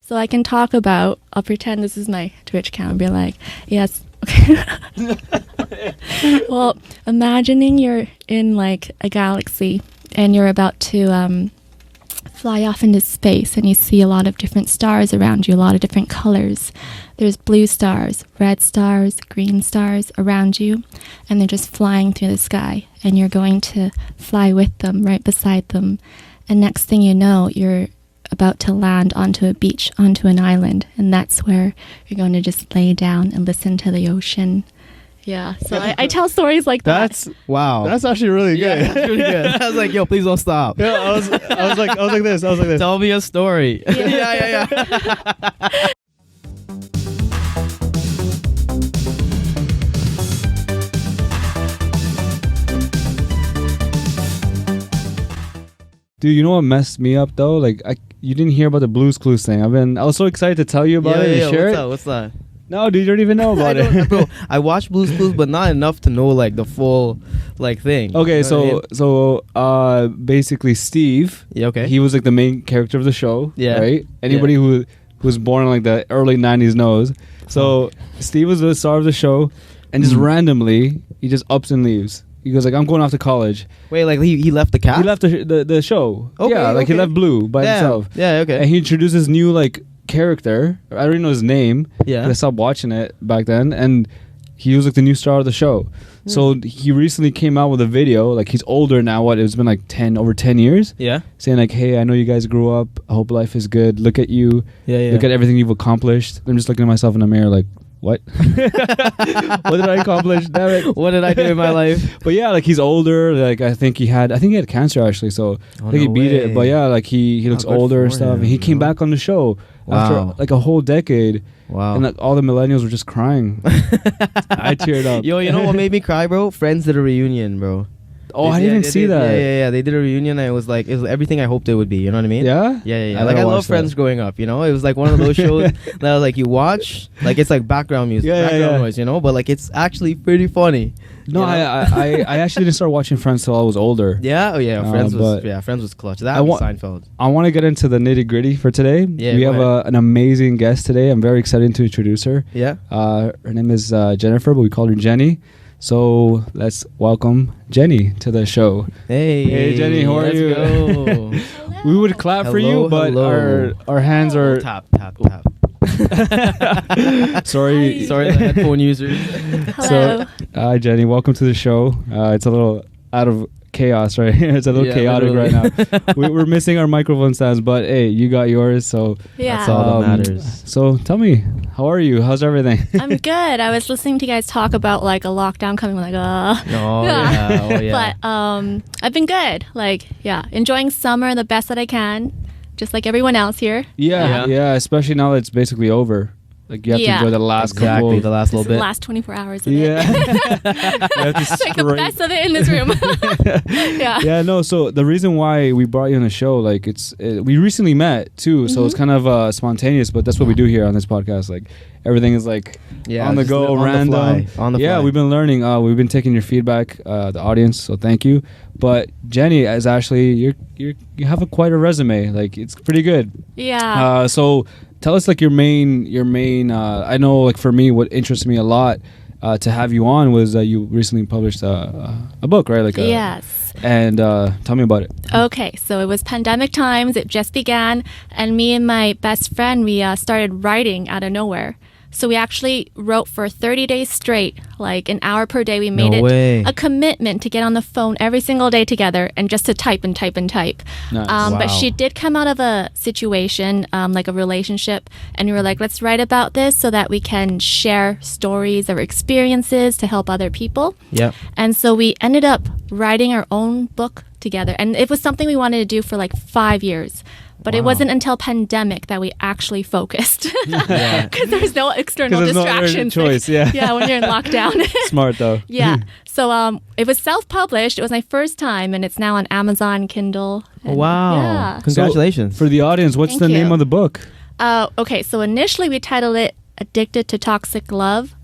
So I can talk about, I'll pretend this is my Twitch account and be like, yes. Okay. Well, imagining you're in like a galaxy and you're about to fly off into space, and you see a lot of different stars around you, a lot of different colors. There's blue stars, red stars, green stars around you, and they're just flying through the sky, and you're going to fly with them, right beside them. And next thing you know, you're about to land onto a beach, onto an island, and that's where you're going to just lay down and listen to the ocean. Yeah, so I tell stories like that. Wow. That's actually really good. Yeah, that's really good. I was like, yo, please don't stop. Yeah, I was like this. Tell me a story. Yeah. Dude, you know what messed me up though? Like, you didn't hear about the Blue's Clues thing. I was so excited to tell you about it and share it. What's that? No, dude, you don't even know about it. Bro, I watched Blue's Clues, but not enough to know like the full like thing. Okay, You know what so basically Steve, yeah, okay. he was like the main character of the show, Yeah. right? Anybody who was born in like the early 90s knows. So Steve was the star of the show, and just randomly, he just ups and leaves. He goes like, I'm going off to college. Wait, like he left the cast? He left the show. Okay, yeah, like he okay. left Blue by himself. Yeah, okay. And he introduced this new like character. I don't even know his name. Yeah. I stopped watching it back then, and he was like the new star of the show. So he recently came out with a video. Like, he's older now. It's been like over 10 years. Yeah. Saying like, hey, I know you guys grew up. I hope life is good. Look at you. Yeah. Look at everything you've accomplished. I'm just looking at myself in the mirror like, what? What did I accomplish? Damn it. What did I do in my life? But yeah, like, he's older. Like, I think he had cancer actually. So I think he beat it. But yeah, like he looks good older and for stuff. him, And he came back on the show after like a whole decade. Wow. And like all the millennials were just crying. I teared up. Yo, you know what made me cry, bro? Friends did a reunion, bro. Oh, I didn't see that. Yeah. They did a reunion, and it was everything I hoped it would be. You know what I mean? Yeah? Yeah. I Like, I gotta love watch Friends that. growing up, you know? It was like one of those shows that like you watch, like it's like background music, background noise, you know? But like it's actually pretty funny. No, you know? I actually didn't start watching Friends till I was older. Yeah? Oh, yeah. Friends was clutch. That was Seinfeld. I want to get into the nitty gritty for today. Yeah, we go have an amazing guest today. I'm very excited to introduce her. Yeah? Her name is Jennifer, but we call her Jenny. So let's welcome Jenny to the show. Hey, Jenny, how are you? Go. We would clap for you, but our hands are Tap. sorry. Sorry, the headphone users. Hello. So, hi Jenny, welcome to the show. It's a little out of chaos right here. It's a little chaotic literally. right now. We're missing our microphone stands, but hey, you got yours, so Yeah. That's all that matters. So tell me, how are you? How's everything? I'm good. I was listening to you guys talk about like a lockdown coming, like, Oh, yeah. But I've been good. Like, yeah, enjoying summer the best that I can, just like everyone else here. Yeah, especially now that it's basically over. Like, you have to enjoy the last couple. The last This little is the bit. last 24 hours of Yeah. it. You have to Like the scrape- best of it in this room. Yeah. Yeah, no, so the reason why we brought you on the show, like, we recently met too, so it's kind of spontaneous, but that's what we do here on this podcast. Like, everything is like on the just go, on random. The fly, on the Yeah, fly. we've been learning. We've been taking your feedback, the audience, so thank you. But Jenny is actually, you have quite a resume. Like, it's pretty good. Yeah. So tell us like your main I know, like, for me, what interests me a lot to have you on was you recently published a book, right? Like Yes. And tell me about it. Okay, so it was pandemic times. It just began, and me and my best friend, we started writing out of nowhere. So we actually wrote for 30 days straight, like an hour per day. We made No way. a commitment to get on the phone every single day together and just to type and type and type. Nice. But Wow. she did come out of a situation, like a relationship, and we were like, let's write about this so that we can share stories or experiences to help other people. Yep. And so we ended up writing our own book together. And it was something we wanted to do for like 5 years. But it Wow. wasn't until pandemic that we actually focused. Yeah. Because there's no external 'Cause there's no other distractions. choice, yeah. Yeah, when you're in lockdown. Smart though. Yeah. So it was self-published. It was my first time, and it's now on Amazon Kindle. And Wow. Yeah. Congratulations. For the audience, what's Thank the name you. of the book? Okay, so initially we titled it "Addicted to Toxic Love?"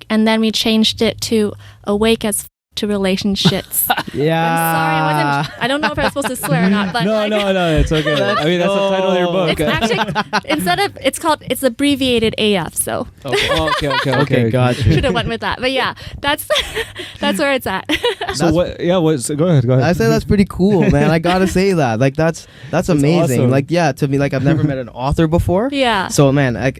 And then we changed it to "Awake as to relationships. Yeah. I'm sorry, I don't know if I was supposed to swear or not, but No, it's okay. I mean, that's the title of your book. it's actually it's abbreviated AF. So Okay, gotcha. should have went with that. But yeah, that's where it's at. So what? Yeah, so go ahead. I say that's pretty cool, man. I gotta say that. Like that's amazing. awesome. Like to me, like I've never met an author before. Yeah. So man, I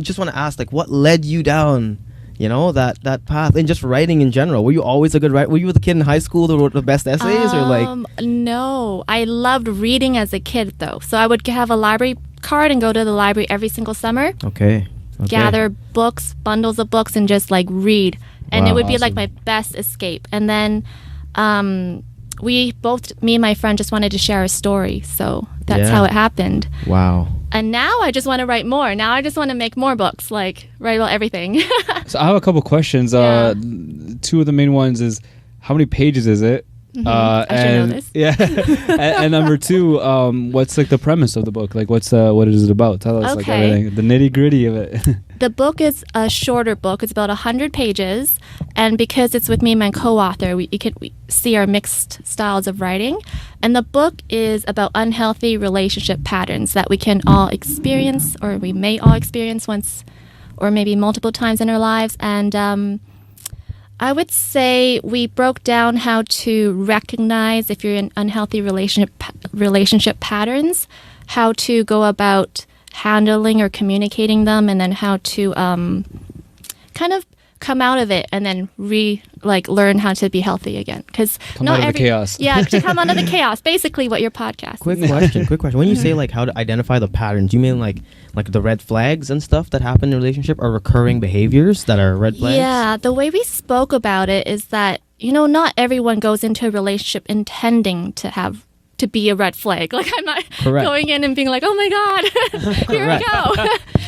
just want to ask, like, what led you down, that path, and just writing in general? Were you always a good writer? Were you the kid in high school that wrote the best essays, or like? No, I loved reading as a kid though. So I would have a library card and go to the library every single summer. Okay. Gather books, bundles of books, and just like read. And Wow. it would be like my best escape. And then me and my friend just wanted to share a story. So that's how it happened. Wow. And now I just want to write more. Now I just want to make more books, like write about everything. So I have a couple questions. Yeah. Two of the main ones is, how many pages is it? I should know this. Yeah. and number two, what's like the premise of the book? Like, what is it about? Tell us like Okay. everything, the nitty gritty of it. The book is a shorter book. It's about 100 pages. And because it's with me and my co-author, we see our mixed styles of writing. And the book is about unhealthy relationship patterns that we can all experience, or we may all experience once or maybe multiple times in our lives. And I would say we broke down how to recognize if you're in unhealthy relationship patterns, how to go about handling or communicating them, and then how to kind of come out of it and then learn how to be healthy again. Because Come out of the chaos. Yeah, to come out of the chaos. Basically, what your podcast. Quick question. When you say like how to identify the patterns, you mean like the red flags and stuff that happen in a relationship, or recurring behaviors that are red flags? Yeah, the way we spoke about it is that not everyone goes into a relationship intending to be a red flag. Like, I'm not Correct. going in and being like, oh my God, here we go.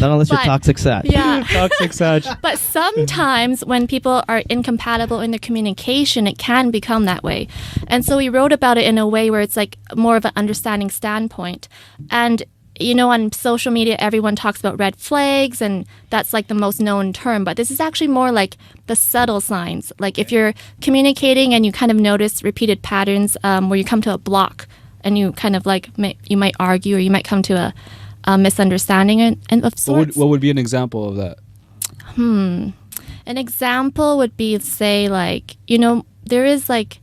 Not unless you're But- toxic sad. Yeah. Toxic Sag. But sometimes when people are incompatible in their communication, it can become that way. And so we wrote about it in a way where it's like more of an understanding standpoint. And on social media, everyone talks about red flags, and that's like the most known term. But this is actually more like the subtle signs. Like if you're communicating and you kind of notice repeated patterns where you come to a block, and you kind of like you might argue, or you might come to a misunderstanding and of sorts. What would be an example of that? An example would be, say, like, there is like,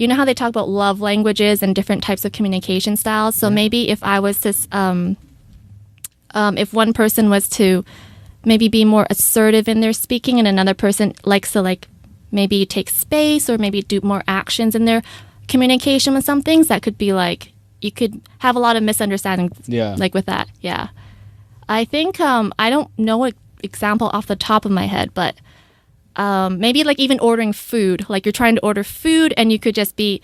how they talk about love languages and different types of communication styles. So maybe if I was to, if one person was to maybe be more assertive in their speaking, and another person likes to like maybe take space or maybe do more actions in their communication with some things, that could be like, you could have a lot of misunderstandings like with that. Yeah. I think, I don't know an example off the top of my head, but maybe like even ordering food, like you're trying to order food and you could just be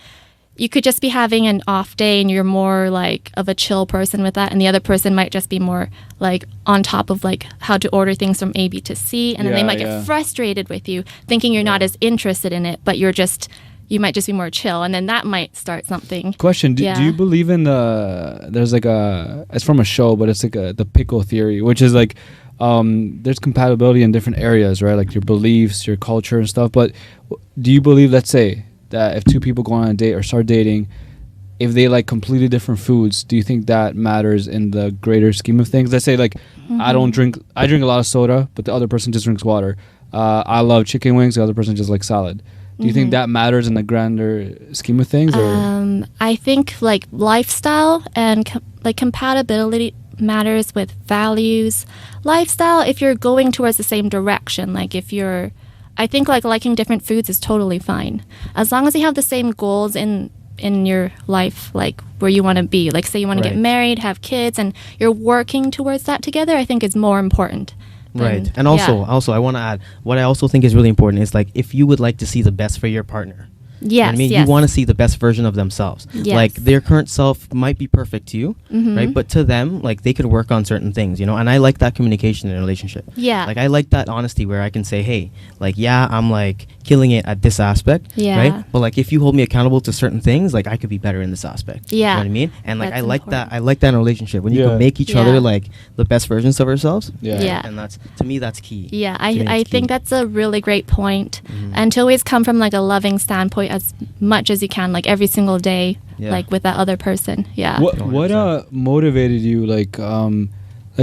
having an off day and you're more like of a chill person with that, and the other person might just be more like on top of like how to order things from A, B to C, and then they might get frustrated with you thinking you're not as interested in it, but you might just be more chill, and then that might start something. Question: Do you believe in there's like it's from a show, but it's like the Pickle Theory, which is like there's compatibility in different areas, right? Like your beliefs, your culture, and stuff. But do you believe, let's say, that if two people go on a date or start dating, if they like completely different foods, do you think that matters in the greater scheme of things? Let's say like I drink a lot of soda, but the other person just drinks water. I love chicken wings, the other person just likes salad. Do you think that matters in the grander scheme of things? Or? I think like lifestyle and like compatibility matters with values. Lifestyle, if you're going towards the same direction, like I think like liking different foods is totally fine. As long as you have the same goals in your life, like where you want to be. Like say you want to get married, have kids, and you're working towards that together, I think is more important. Right. And also I want to add, what I also think is really important is like, if you would like to see the best for your partner, You know what I Yes, mean? yes. You want to see the best version of themselves. Yes. Like their current self might be perfect to you, Mhm. right? But to them, like they could work on certain things, you know? And I like that communication in a relationship. Yeah. Like I like that honesty where I can say, hey, like, yeah, I'm like killing it at this aspect, Yeah. right? But like if you hold me accountable to certain things, like I could be better in this aspect. You Yeah. know what I mean? And like That's I like important. that. I like that in a relationship when you Yeah. can make each Yeah. other like the best versions of ourselves. Yeah. Yeah. And that's, to me, that's key. Yeah, To me, I it's think key. that's a really great point. Mhm. And to always come from like a loving standpoint as much as you can, like every single day, Yeah. like with that other person. Yeah. What 100%. motivated you? Like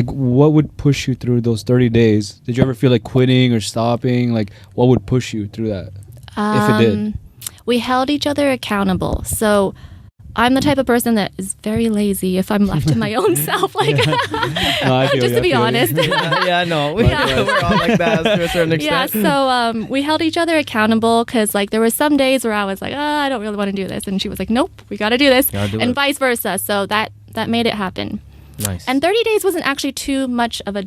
what would push you through those 30 days? Did you ever feel like quitting or stopping? Like what would push you through that? If it did. We held each other accountable. So I'm the type of person that is very lazy if I'm left to my own self. Like, No, I feel just you, to I be feel you. honest. yeah, no, we're Yeah. all like that to a certain Yeah, extent. so we held each other accountable because like there were some days where I was like, I don't really want to do this, and she was like, nope, we got to do this, Gotta do and it. vice versa. So that made it happen. Nice. And 30 days wasn't actually too much of a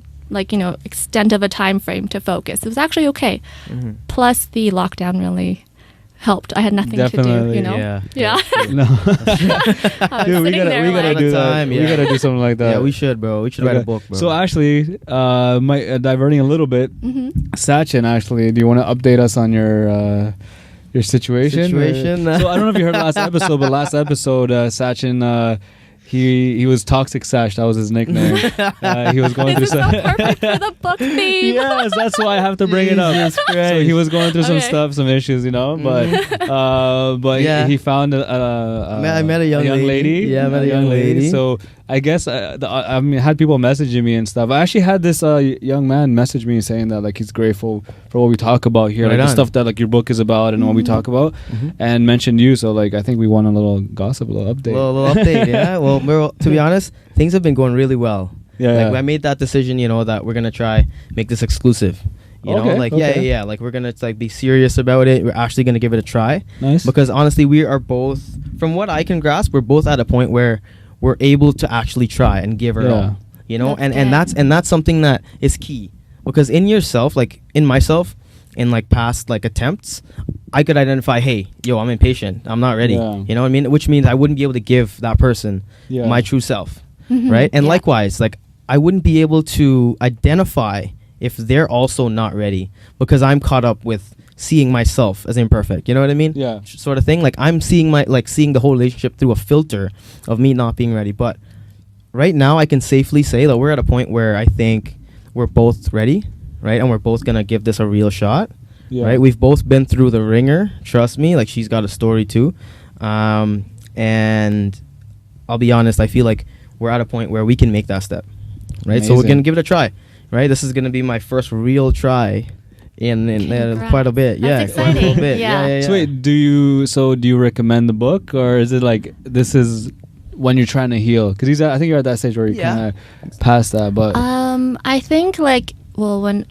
extent of a time frame to focus. It was actually okay. Mhm. Plus the lockdown really helped. I had nothing to do, Definitely. you know. Yeah. Yeah. No. I was Dude, we sitting there gotta like, do that. Time, We yeah. gotta do something like that. Yeah, we should, bro. We should write a book, bro. So actually, diverting a little bit, Mhm. Sachin, actually, do you want to update us on your situation? Situation? So I don't know if you heard last episode, but last episode, Sachin, he was Toxic Sash. That was his nickname. He was going This through is so some. perfect for the book theme. Yes, that's why I have to bring it up. Jesus So Christ. he was going through some Okay. stuff, some issues, you know. But Yeah. he found I met a young lady. Yeah, I met a young lady. So I guess I mean, had people messaging me and stuff. I actually had this young man message me saying that like he's grateful for what we talk about here, Right like the on. stuff that like your book is about and what we talk about, Mhm. and mentioned you. So like I think we want a little gossip, a little update. Little update, yeah. Well, to be honest, things have been going really well. Yeah, Like yeah. I made that decision, you know, that we're gonna try make this exclusive. You know, Okay, like okay. yeah. Like we're gonna like be serious about it. We're actually gonna give it a try. Nice. Because honestly, we are both, from what I can grasp, we're both at a point where we're able to actually try and give our Yeah. all. You know, That's and good. that's something that is key. Because in yourself, like in myself, in like past like attempts, I could identify, hey, yo, I'm impatient. I'm not ready. Yeah. You know what I mean? Which means I wouldn't be able to give that person Yeah. my true self. Mhm. Right? And Yeah. likewise, like I wouldn't be able to identify if they're also not ready because I'm caught up with seeing myself as imperfect. You know what I mean? Yeah. Sort of thing. Like I'm seeing seeing the whole relationship through a filter of me not being ready. But right now I can safely say that we're at a point where I think we're both ready, right? And we're both gonna give this a real shot. Yeah. Right? We've both been through the ringer, trust me. Like she's got a story too. And I'll be honest, I feel like we're at a point where we can make that step. Right? So we're Amazing. gonna give it a try. Right? This is gonna be my first real try in Congrats. quite a bit. That's Quite a little exciting. bit. Yeah. So wait, do you recommend the book, or is it like this is when you're trying to heal? Because I think you're at that stage where you Yeah. kind of past that. But I think when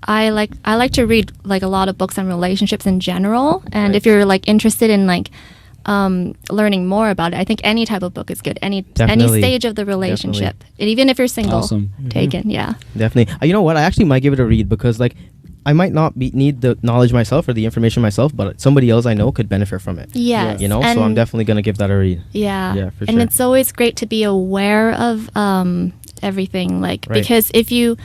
I like to read like a lot of books on relationships in general, and Right. if you're like interested in like learning more about it, I think any type of book is good. Any Definitely. stage of the relationship, and even if you're single, Awesome. take it. Yeah. Definitely. You know what? I actually might give it a read because like I might not need the knowledge myself or the information myself, but somebody else I know could benefit from it. Yes. You know, and so I'm definitely gonna give that a read. Yeah. Yeah, for and sure. it's always great to be aware of everything, like Right. because if you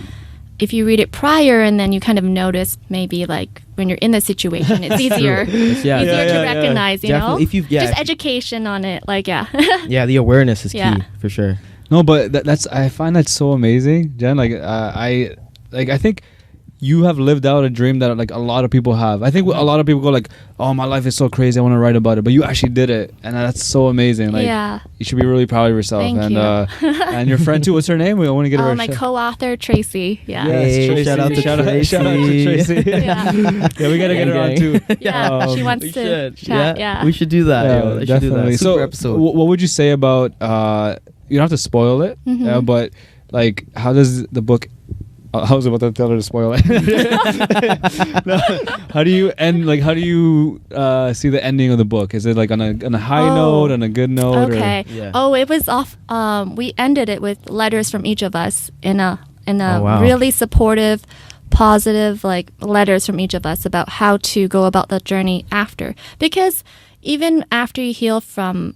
read it prior and then you kind of notice maybe like when you're in the situation, it's easier Yeah, easier to yeah. recognize, you Definitely. know. If you've- yeah, just if- education on it, like yeah. Yeah, the awareness is Yeah. key for sure. no, but that's I find that so amazing, Jen. Like I think you have lived out a dream that like a lot of people have. I think a lot of people go like, "Oh, my life is so crazy. I want to write about it." But you actually did it, and that's so amazing. Like, Yeah. you should be really proud of yourself. Thank and you. And your friend too. What's her name? We want to get her. My co-author Tracy. Yeah. Yes, Hey, Tracy. shout out to shout out to Tracy. Tracy. Yeah. Yeah, we gotta get her on too. Yeah, she wants We to should. chat. Yeah. We should do that. Yo. They should do that. Super So, episode. what would you say about? You don't have to spoil it, Mhm. but like, how does the book? I was about to tell her to spoil it. No, how do you end? Like, how do you see the ending of the book? Is it like on a high note, on a good note? Okay. Yeah. Oh, it was off. We ended it with letters from each of us in a Oh, wow. really supportive, positive like letters from each of us about how to go about the journey after. Because even after you heal from,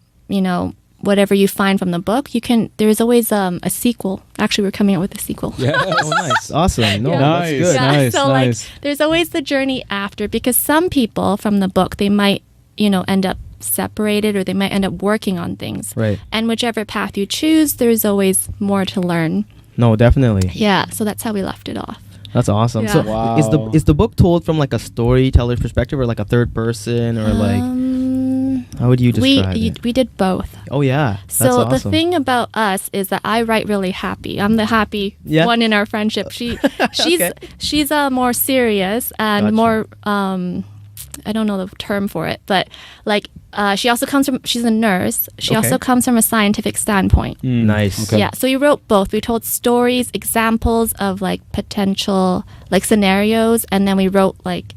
whatever you find from the book, there's always a sequel. Actually, we're coming out with a sequel. Yes. Oh, nice. Awesome. No, Yeah. that's good. Yeah, Nice, so nice. like there's always the journey after, because some people from the book, they might, end up separated, or they might end up working on things. Right. And whichever path you choose, there's always more to learn. No, definitely. Yeah, so that's how we left it off. That's awesome. Yeah. So Wow. is the book told from like a storyteller's perspective, or like a third person, or like how would you describe it? We did both. Oh yeah. That's So awesome. the thing about us is that I write really happy. I'm the happy Yeah. one in our friendship. Okay. She's more serious and Gotcha. more I don't know the term for it, but like she's a nurse. She Okay. also comes from a scientific standpoint. Mm, Nice. okay. Yeah, so we wrote both. We told stories, examples of like potential like scenarios, and then we wrote like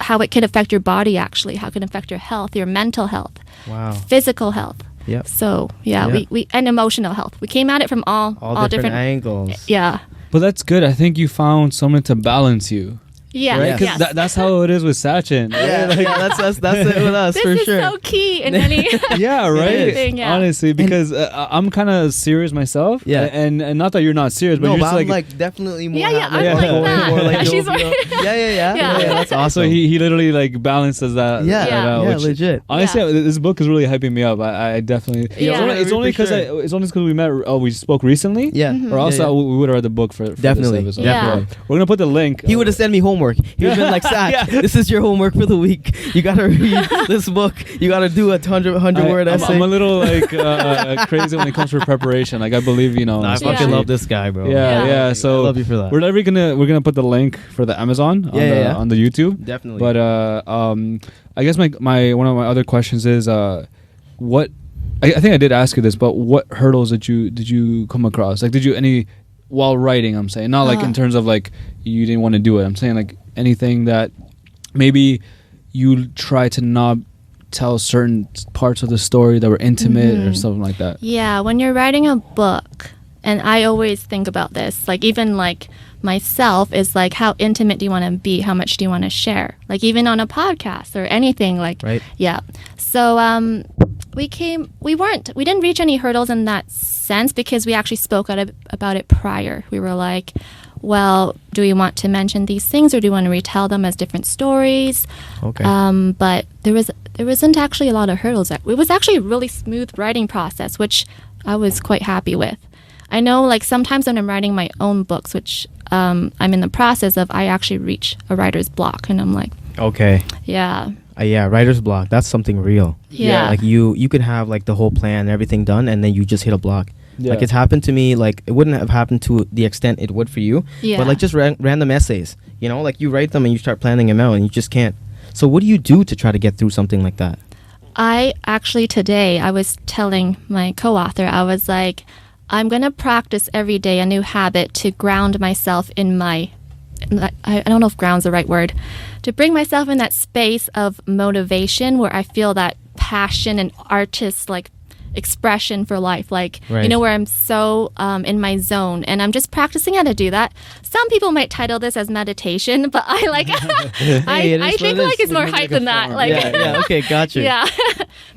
how it could affect your body, actually, how it can affect your health, your mental health, Wow. physical health. Yep. So yeah, Yeah. we and emotional health. We came at it from all Different angles. Yeah. But that's good. I think you found someone to balance you. Yeah. Right? 'Cause Yes. that's how it is with Sachin. Yeah, that's us. That's it with us This for is sure. so key in any. Yeah, right. Anything, yeah. Honestly, because I'm kind of serious myself. Yeah. And not that you're not serious, but No, you're but just I'm like. like definitely more. Yeah, yeah, I'm like that. More like Yeah, she's jovial. like- yeah. Yeah. That's awesome. So he literally like balances that. Yeah, that out, yeah, which- legit. Honestly, Yeah. this book is really hyping me up. I definitely. Yeah. It's only For because sure. it's only because we met. We spoke recently. Yeah. Mhm. Or else Yeah, yeah. we would have read the book for Definitely, this episode. definitely. Yeah. We're gonna put the link. He would have sent me homework. He would have been like, Sach, this is your homework for the week. You gotta read this book. You gotta do a 100 word essay. I'm a little like crazy when it comes to preparation. Like I believe I Yeah. fucking love this guy, bro. Yeah, Yeah. yeah. So I love you for that. we're gonna put the link for the Amazon on the YouTube. Definitely. But I guess my one of my other questions is what I think I did ask you this, but what hurdles did you come across? Like, did you any while writing? I'm saying not like in terms of like you didn't want to do it. I'm saying like anything that maybe you try to not tell certain parts of the story that were intimate or something like that. Yeah, when you're writing a book, and I always think about this, like even like myself, is like how intimate do you want to be? How much do you want to share? Like even on a podcast or anything, like Right. yeah. So we didn't reach any hurdles in that sense, because we actually spoke about it prior. We were like, well, do we want to mention these things, or do you want to retell them as different stories? Okay. But there wasn't actually a lot of hurdles. It was actually a really smooth writing process, which I was quite happy with. I know, like sometimes when I'm writing my own books, which I'm in the process of, I actually reach a writer's block, and I'm like, Okay. yeah, Yeah, writer's block. That's something real. Yeah. Like you could have like the whole plan and everything done, and then you just hit a block. Yeah. Like it's happened to me. Like it wouldn't have happened to the extent it would for you. Yeah. But like just random essays. Like you write them and you start planning them out, and you just can't. So what do you do to try to get through something like that? I actually today I was telling my co-author, I was like, I'm gonna practice every day a new habit to ground myself in my, I don't know if ground's the right word, to bring myself in that space of motivation where I feel that passion and artist like expression for life, like Right. where I'm so in my zone, and I'm just practicing how to do that. Some people might title this as meditation, but I like Hey, it I is think what it like is. it's more Make it hype a than that, form. like Yeah. Okay. Gotcha. yeah.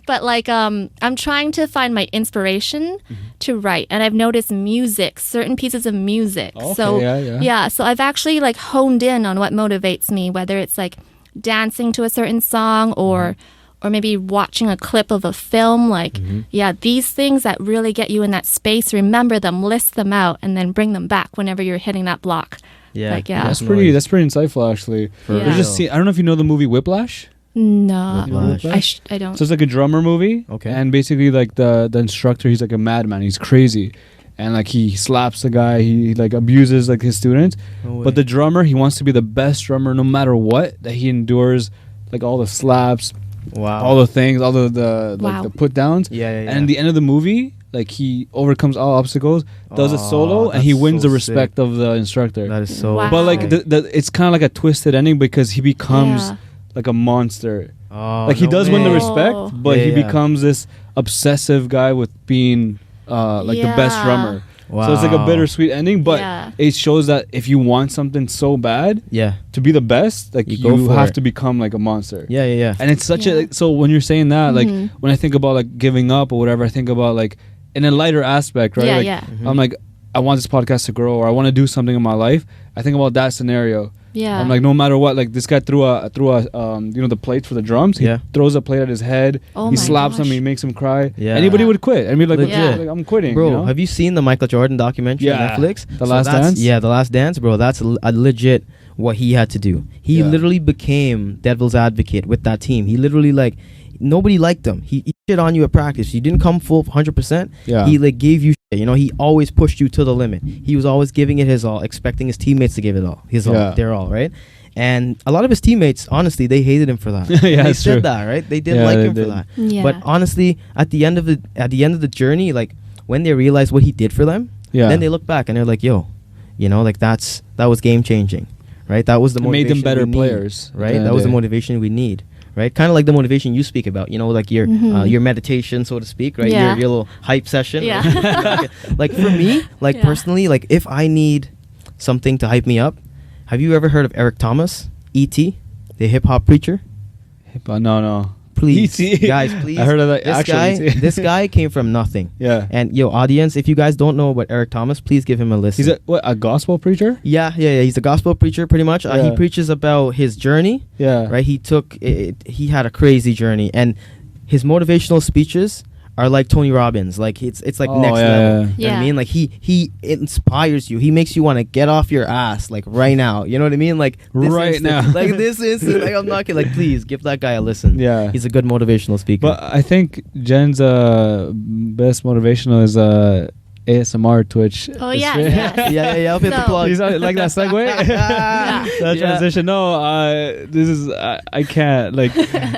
But like I'm trying to find my inspiration to write, and I've noticed music, certain pieces of music. Okay, So yeah. so I've actually like honed in on what motivates me, whether it's like dancing to a certain song or maybe watching a clip of a film, like these things that really get you in that space, remember them, list them out, and then bring them back whenever you're hitting that block. Yeah. Like, yeah. That's Definitely. pretty insightful actually. Yeah. There's just I don't know if you know the movie Whiplash. No, Whiplash. I don't. So it's like a drummer movie. Okay. And basically like the instructor, he's like a madman. He's crazy. And like he slaps the guy, he like abuses like his students. No way. But the drummer, he wants to be the best drummer no matter what, that he endures like all the slaps, Wow. all the things, all the like Wow. the put downs. Yeah. And at the end of the movie, like he overcomes all obstacles, does a Aw, solo, and he that's wins so the respect sick. of the instructor. That is so. Wow. But like sick. it's kind of like a twisted ending because he becomes Yeah. like a monster. Oh, Like he no does win the way. respect, but Yeah, he yeah. becomes this obsessive guy with being like the best Yeah. drummer. So it's like a Wow. bittersweet ending, but Yeah. it shows that if you want something so bad Yeah. to be the best, like You go you for have it. to become like a monster. Yeah. Yeah. Yeah. And it's such Yeah. a so when you're saying that, like Mhm. when I think about like giving up or whatever, I think about like in a lighter aspect, right? Yeah, Like, yeah. Mhm. I'm like, I want this podcast to grow, or I want to do something in my life. I think about that scenario. Yeah. I'm like, no matter what, like this guy threw a the plates for the drums. He Yeah. throws a plate at his head. Oh He my slaps him. gosh. He makes him cry. Yeah. Anybody Yeah. would quit. I mean, like, Legit. like, I'm quitting, Bro, you know? have you seen the Michael Jordan documentary Yeah. on Netflix? The Last that's- Dance? Yeah, The Last Dance, bro. That's a legit what he had to do. He Yeah. literally became devil's advocate with that team. He literally like nobody liked him. He shit on you at practice. You didn't come full 100%. Yeah. He like gave you shit. You know, he always pushed you to the limit. He was always giving it his all, expecting his teammates to give it all. His Yeah. all, their all, right? And a lot of his teammates, honestly, they hated him for that. Yeah, they it's said true. that, right? They didn't Yeah, like they him for did. that. Yeah. But honestly, at the end of the journey, like when they realized what he did for them, Yeah. then they look back and they're like, "Yo, you know, like that was game changing, right? That was the It made motivation them better we need, players, right? at the That was the end of the day. motivation we need, right? Kind of like the motivation you speak about, you know, like Mhm. your meditation, so to speak, right? Yeah. Your little hype session. Yeah. right? Like for me, like Yeah. personally, like if I need something to hype me up, have you ever heard of Eric Thomas, E.T., the hip hop preacher? No. Please, E.T.. guys, please. I heard of that. This Actual guy, E.T.. this guy came from nothing. Yeah. And yo, audience, if you guys don't know about Eric Thomas, please give him a listen. He's a gospel preacher? Yeah. He's a gospel preacher, pretty much. He Yeah. preaches about his journey, Yeah. right? He took it. He had a crazy journey, and his motivational speeches are like Tony Robbins. Like it's like Oh, next yeah, level. yeah. You know what Yeah. I mean? Like he inspires you. He makes you want to get off your ass like right now. You know what I mean? Like this Right instant. now. Like this instant. Like I'm not kidding. Like please give that guy a listen. Yeah. He's a good motivational speaker. But I think Jen's best motivational is ASMR Twitch. Oh, It's yeah, re- yeah. yeah. I'll hit the So- plug. He's like that segue. Yeah. That Yeah. transition. No, this is I can't like.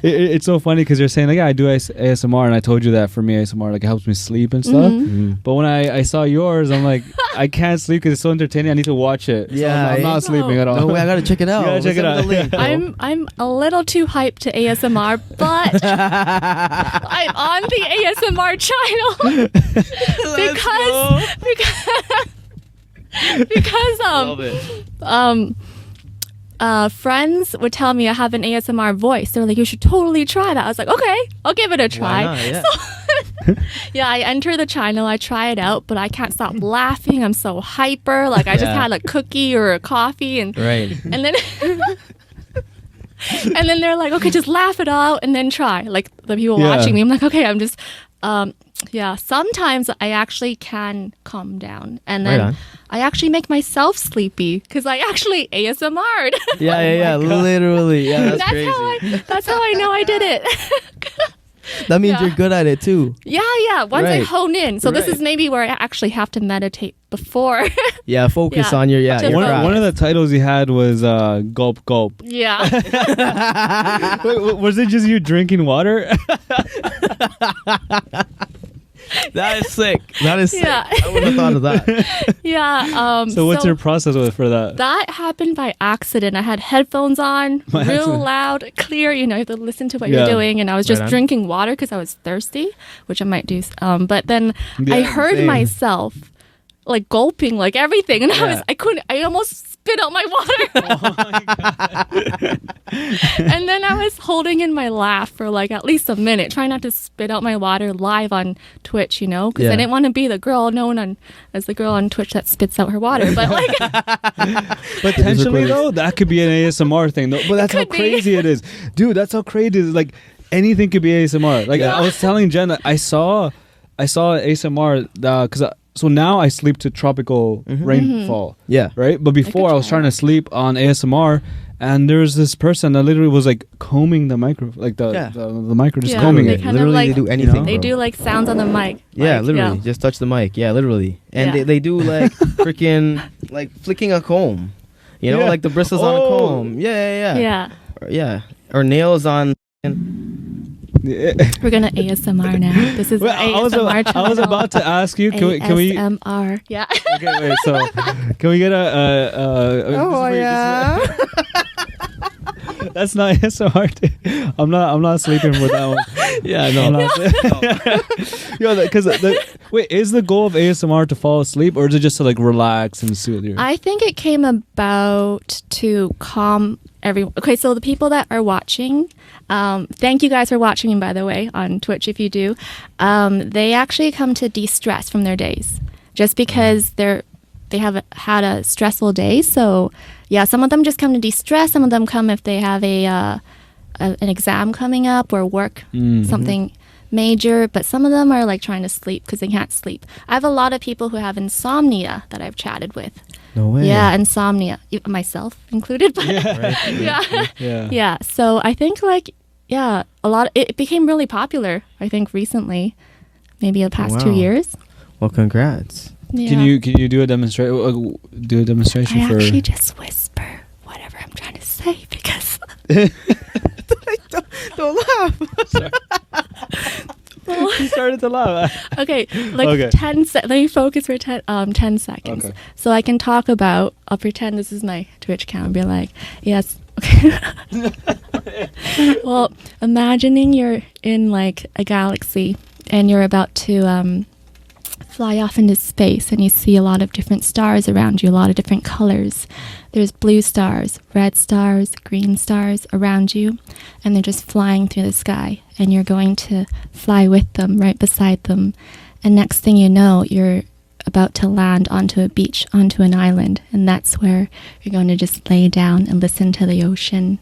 It's so funny because you're saying like, yeah, I do ASMR, and I told you that for me ASMR like it helps me sleep and stuff. Mhm. Mhm. But when I saw yours, I'm like, I can't sleep because it's so entertaining. I need to watch it. So Yeah, I'm not eh? sleeping at all. No way, I gotta check it out. You gotta check it Send me out. the link, bro. I'm a little too hyped to ASMR, but I'm on the ASMR channel because Love it. friends would tell me I have an ASMR voice. They're like, you should totally try that. I was like, okay, I'll give it a try. not? Yeah. So, yeah, I enter the channel, I try it out, but I can't stop laughing. I'm so hyper. Like I just Yeah. had a cookie or a coffee and Right. and then and then they're like, okay, just laugh it out and then try. Like the people Yeah. watching me, I'm like, okay, I'm just yeah, sometimes I actually can calm down, and Right then on. I actually make myself sleepy because I actually ASMR'd. Yeah. Literally. Yeah, that's crazy. That's how I know I did it. That means Yeah. you're good at it too. yeah. Once I Right. hone in, so this Right. is maybe where I actually have to meditate before. Yeah, focus Yeah. on your Just your One, craft. one of the titles he had was Gulp Gulp. Yeah. Wait, was it just you drinking water? That is sick. That is sick. Yeah. I wouldn't have thought of that. Yeah. So what's your process for that? That happened by accident. I had headphones on, By real accident. loud, clear. You know, you have to listen to what Yeah. you're doing. And I was just Right on. drinking water because I was thirsty, which I might do. But then I Yeah, heard same. myself like gulping like everything, and Yeah. I almost spit out my water. And then I was holding in my laugh for like at least a minute, trying not to spit out my water live on Twitch, you know, because Yeah. I didn't want to be the girl known as the girl on Twitch that spits out her water. But like, Potentially though, that could be an ASMR thing. Though. But that's how could be. crazy it is, dude. That's how crazy it is. Like anything could be ASMR. Like I was telling Jen that I saw ASMR because so now I sleep to tropical rainfall, Yeah. right? But before I was try trying to sleep on ASMR. And there's this person that literally was like combing the micro, like the Yeah. the micro, just Yeah, combing they it. kind of Literally, like- they do anything. you know? they bro. do like sounds on the mic. Yeah, like, literally. Just touch the mic. Yeah, literally. And Yeah. they do like freaking like flicking a comb. You know, Yeah. like the bristles on a Oh. comb. Yeah. Yeah. Yeah. Or nails on. We're gonna ASMR now. This is Well, the I was ASMR channel. I was about to ask you. Can we? ASMR. Yeah. Okay, wait. So, can we get Oh yeah. That's not ASMR. I'm not sleeping with that one. Yeah, I'm no. not. Yo, because Wait, is the goal of ASMR to fall asleep, or is it just to like relax and soothe your? I think it came about to calm everyone. Okay, so the people that are watching, thank you guys for watching, by the way, on Twitch if you do. They actually come to de-stress from their days, just because they have had a stressful day. So yeah, some of them just come to de-stress. Some of them come if they have an exam coming up or work something major, but some of them are like trying to sleep because they can't sleep. I have a lot of people who have insomnia that I've chatted with. No way. Yeah, insomnia, myself included. But yeah. So I think a lot. It became really popular. I think recently, maybe the past 2 years. Well, congrats. Yeah. Can you do a demonstration? Do a demonstration I for? actually just whisper whatever I'm trying to say because. Don't laugh. He started to laugh. Okay, like 10 let me focus for 10 seconds. Okay. So I can talk about, I'll pretend this is my Twitch account and be like, yes. Okay. Well, imagining you're in like a galaxy and you're about to fly off into space and you see a lot of different stars around you, a lot of different colors. There's blue stars, red stars, green stars around you, and they're just flying through the sky, and you're going to fly with them, right beside them. And next thing you know, you're about to land onto a beach, onto an island, and that's where you're going to just lay down and listen to the ocean.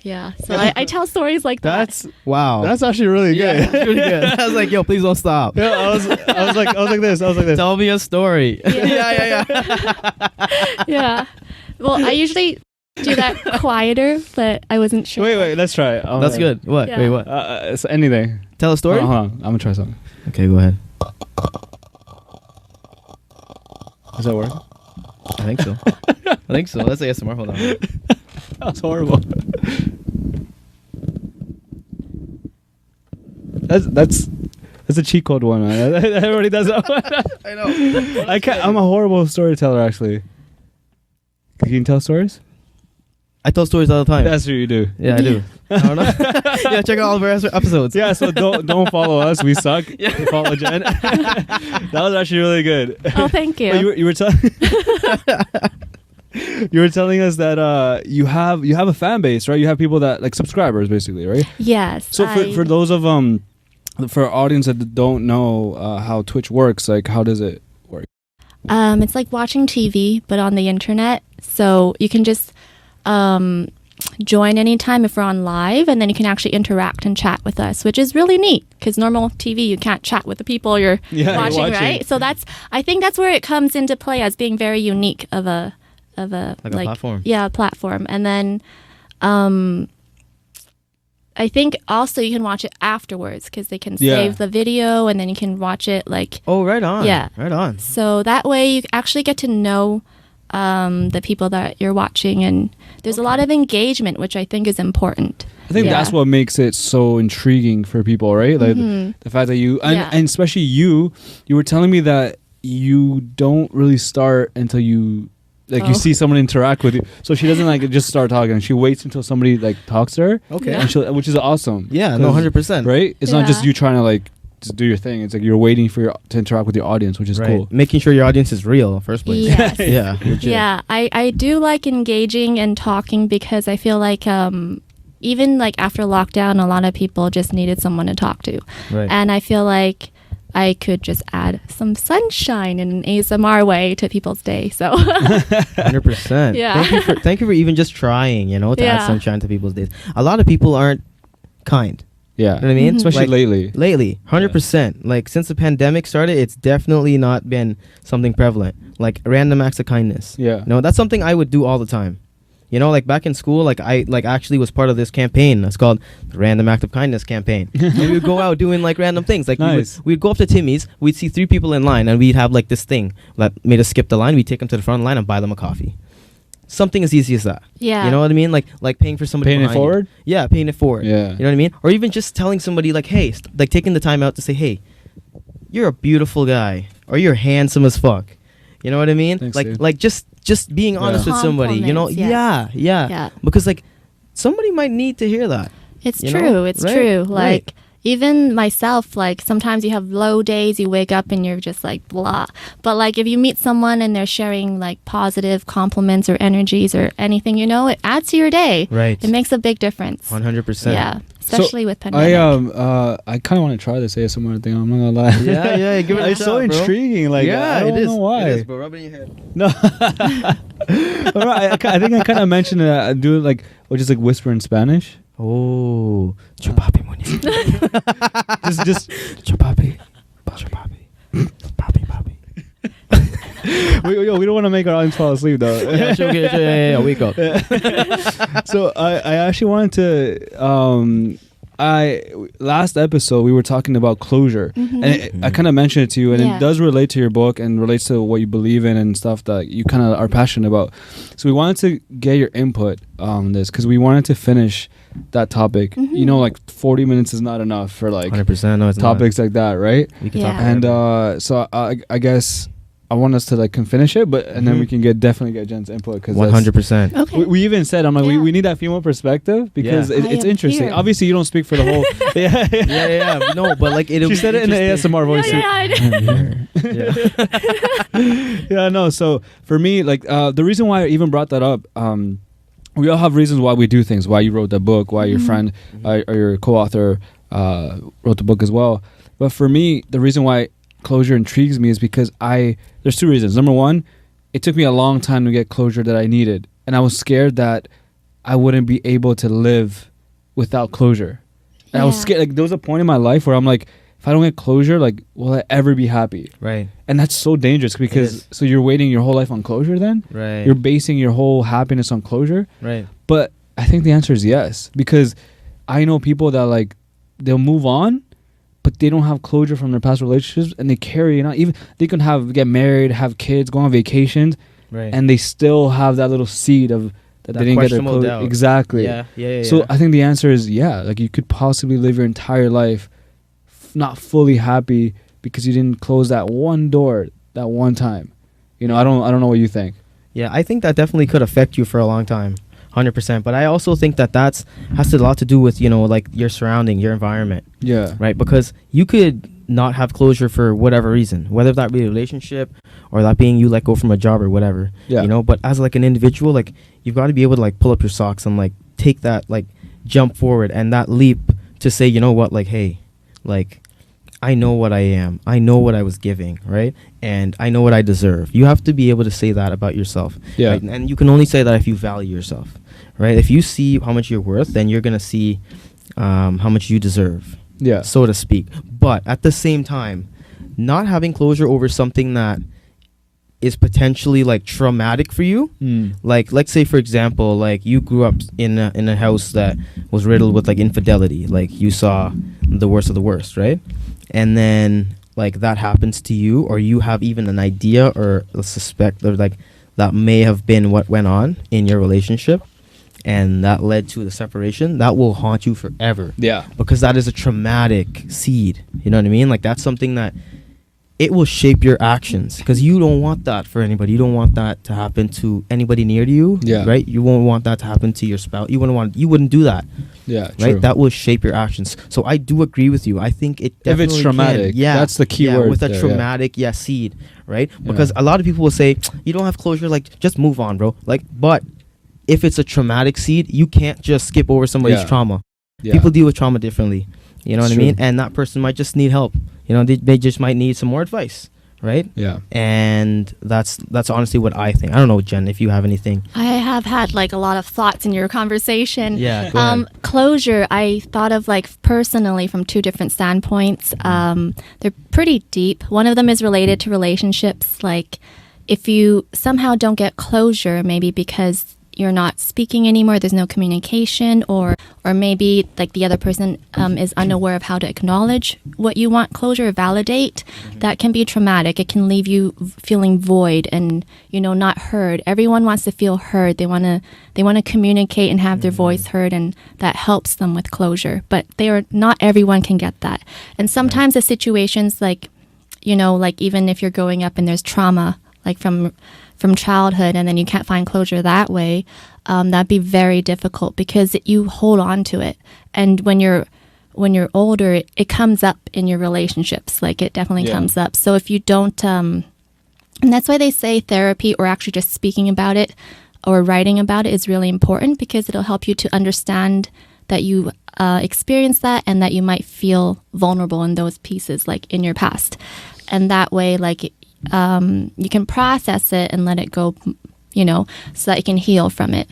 Yeah, so I tell stories like that. Wow. That's actually really good. Yeah, that's really good. I was like, yo, please don't stop. Yeah, I was like this. Tell me a story. Yeah. Yeah. Well, I usually do that quieter, but I wasn't sure. Wait, let's try it. That's good. What? Yeah. Wait, what? It's anything. Tell a story? Hold on. I'm gonna try something. Okay, go ahead. Does that work? I think so. Let's ASMR. Hold on. That was horrible. That's a cheat code one, man. Everybody does that one. I know. I can't. I'm a horrible storyteller, actually. Can you tell stories? I tell stories all the time. That's what you do. Yeah, I do. I don't know. Yeah, check out all of our episodes. Yeah, so don't follow us. We suck. Yeah. Follow Jen. That was actually really good. Oh, thank you. But you were telling. You were telling us that you have a fan base, right? You have people that like subscribers, basically, right? Yes. So for those of for our audience that don't know how Twitch works, like how does it work? It's like watching TV, but on the internet. So you can just join anytime if we're on live, and then you can actually interact and chat with us, which is really neat because normal TV you can't chat with the people you're watching, right? So I think that's where it comes into play as being very unique of a platform. Yeah, platform. And then I think also you can watch it afterwards because they can save the video and then you can watch it like. Oh, right on. Yeah. Right on. So that way you actually get to know the people that you're watching, and there's a lot of engagement, which I think is important. I think that's what makes it so intriguing for people, right? Like the fact that you and especially you were telling me that you don't really start until you you see someone interact with you. So she doesn't like just start talking. She waits until somebody like talks to her. Okay. And which is awesome. Yeah, no, 100%. Right? It's not just you trying to like just do your thing. It's like you're waiting for to interact with your audience, which is cool. Making sure your audience is real in the first place. Yes. Yeah. Legit. Yeah. I do like engaging and talking because I feel like even like after lockdown, a lot of people just needed someone to talk to. Right. And I feel like I could just add some sunshine in an ASMR way to people's day. So 100%. Yeah. Thank you for even just trying, to add sunshine to people's days. A lot of people aren't kind. Yeah. You know what I mean? Especially lately. Lately, 100%. Like since the pandemic started, it's definitely not been something prevalent. Like random acts of kindness. Yeah. No, that's something I would do all the time. Like back in school, like I actually was part of this campaign. It's called the Random Act of Kindness campaign. And we would go out doing like random things. Like nice. we'd go up to Timmy's, we'd see 3 people in line, and we'd have like this thing that made us skip the line. We'd take them to the front of the line and buy them a coffee. Something as easy as that. Yeah. You know what I mean? Like paying for somebody. Paying it forward? You. Yeah, paying it forward. Yeah. You know what I mean? Or even just telling somebody like, hey, like taking the time out to say, hey, you're a beautiful guy, or you're handsome as fuck. You know what I mean? Thanks, like just just being honest with somebody, you know? Yes. Yeah. Because like somebody might need to hear that. It's you true. know? It's Right? true. Right. Like, even myself, like sometimes you have low days, you wake up and you're just like blah. But like if you meet someone and they're sharing like positive compliments or energies or anything, it adds to your day. Right. It makes a big difference. 100%. Yeah. Especially with pandemic. I kind of want to try this ASMR thing. I'm not gonna lie. Yeah, give it a It's shot, so bro. intriguing. Like, Yeah, I don't it is. know why. It is, bro. Rub it in your head. No. I think I kind of mentioned it. I do it like, or just like whisper in Spanish. Oh, chupapi, muñeco. just chupapi, chupapi, papi. we don't want to make our audience fall asleep though. Yeah, wake up. So I actually wanted to last episode we were talking about closure, and I kind of mentioned it to you, and it does relate to your book and relates to what you believe in and stuff that you kind of are passionate about. So we wanted to get your input on this because we wanted to finish that topic. Like 40 minutes is not enough for like 100%. No, it's topics like that, right? We can Yeah. talk. And so I guess I want us to like finish it, but and then we can definitely get Jen's input because 100%. Okay. we even said, I'm like, Yeah. we need that female perspective because Yeah. it's I am interesting. here. Obviously, you don't speak for the whole. Yeah. Yeah. No, but like She said it in the ASMR voice. Yeah. Yeah, no. So for me, like the reason why I even brought that up, we all have reasons why we do things. Why you wrote that book. Why your friend or your co-author wrote the book as well. But for me, the reason why closure intrigues me is because there's two reasons. Number one, it took me a long time to get closure that I needed, and I was scared that I wouldn't be able to live without closure. And I was scared. Like there was a point in my life where I'm like, if I don't get closure, like will I ever be happy? Right. And that's so dangerous because so you're waiting your whole life on closure then? Right. You're basing your whole happiness on closure? Right. But I think the answer is yes, because I know people that like they'll move on, but they don't have closure from their past relationships, and they carry it on. Even they can get married, have kids, go on vacations, Right. and they still have that little seed of that they didn't get their questionable closure. doubt. Exactly. Yeah. So I think the answer is like you could possibly live your entire life not fully happy because you didn't close that one door that one time. I don't know what you think. Yeah, I think that definitely could affect you for a long time. 100%. But I also think that has a lot to do with, like your surrounding, your environment. Yeah. Right? Because you could not have closure for whatever reason, whether that be a relationship or that being you let go from a job or whatever. Yeah. But as like an individual, like you've got to be able to like pull up your socks and like take that like jump forward and that leap to say, you know what, like, hey, like I know what I am. I know what I was giving, right? And I know what I deserve. You have to be able to say that about yourself. Yeah. Right? And you can only say that if you value yourself, right? If you see how much you're worth, then you're going to see how much you deserve, Yeah. so to speak. But at the same time, not having closure over something that is potentially like traumatic for you, like let's say for example, like you grew up in a house that was riddled with like infidelity, like you saw the worst of the worst, right? And then like that happens to you, or you have even an idea or a suspect of like that may have been what went on in your relationship, and that led to the separation. That will haunt you forever. Yeah. Because that is a traumatic seed. You know what I mean? Like that's something that it will shape your actions, because you don't want that for anybody. You don't want that to happen to anybody near to you. Yeah. Right? You won't want that to happen to your spouse. You wouldn't do that. Yeah. Right? True. That will shape your actions. So I do agree with you. I think it If definitely it's traumatic, can. Yeah. that's the key yeah, word with a there, traumatic seed, right? Yeah. Because a lot of people will say, you don't have closure, like just move on, bro. Like, but if it's a traumatic seed, you can't just skip over somebody's Yeah. trauma. Yeah. People deal with trauma differently. You know It's what I mean? true. And that person might just need help. They just might need some more advice, right? Yeah. And that's honestly what I think. I don't know, Jen, if you have anything. I have had like a lot of thoughts in your conversation. Yeah, go ahead. Closure, I thought of like personally from two different standpoints. They're pretty deep. One of them is related to relationships. Like if you somehow don't get closure, maybe because you're not speaking anymore, there's no communication, or maybe like the other person is unaware of how to acknowledge what you want closure or validate, that can be traumatic. It can leave you feeling void and not heard. Everyone wants to feel heard. They want to communicate and have their voice heard, and that helps them with closure. But not everyone can get that. And sometimes the situations like even if you're growing up and there's trauma like from childhood, and then you can't find closure that way, that'd be very difficult because you hold on to it. And when you're when you're older, it comes up in your relationships. Like it definitely comes up. So if you don't, and that's why they say therapy or actually just speaking about it or writing about it is really important, because it'll help you to understand that you experience that and that you might feel vulnerable in those pieces, like in your past. And that way, like, you can process it and let it go, you know, so that you can heal from it.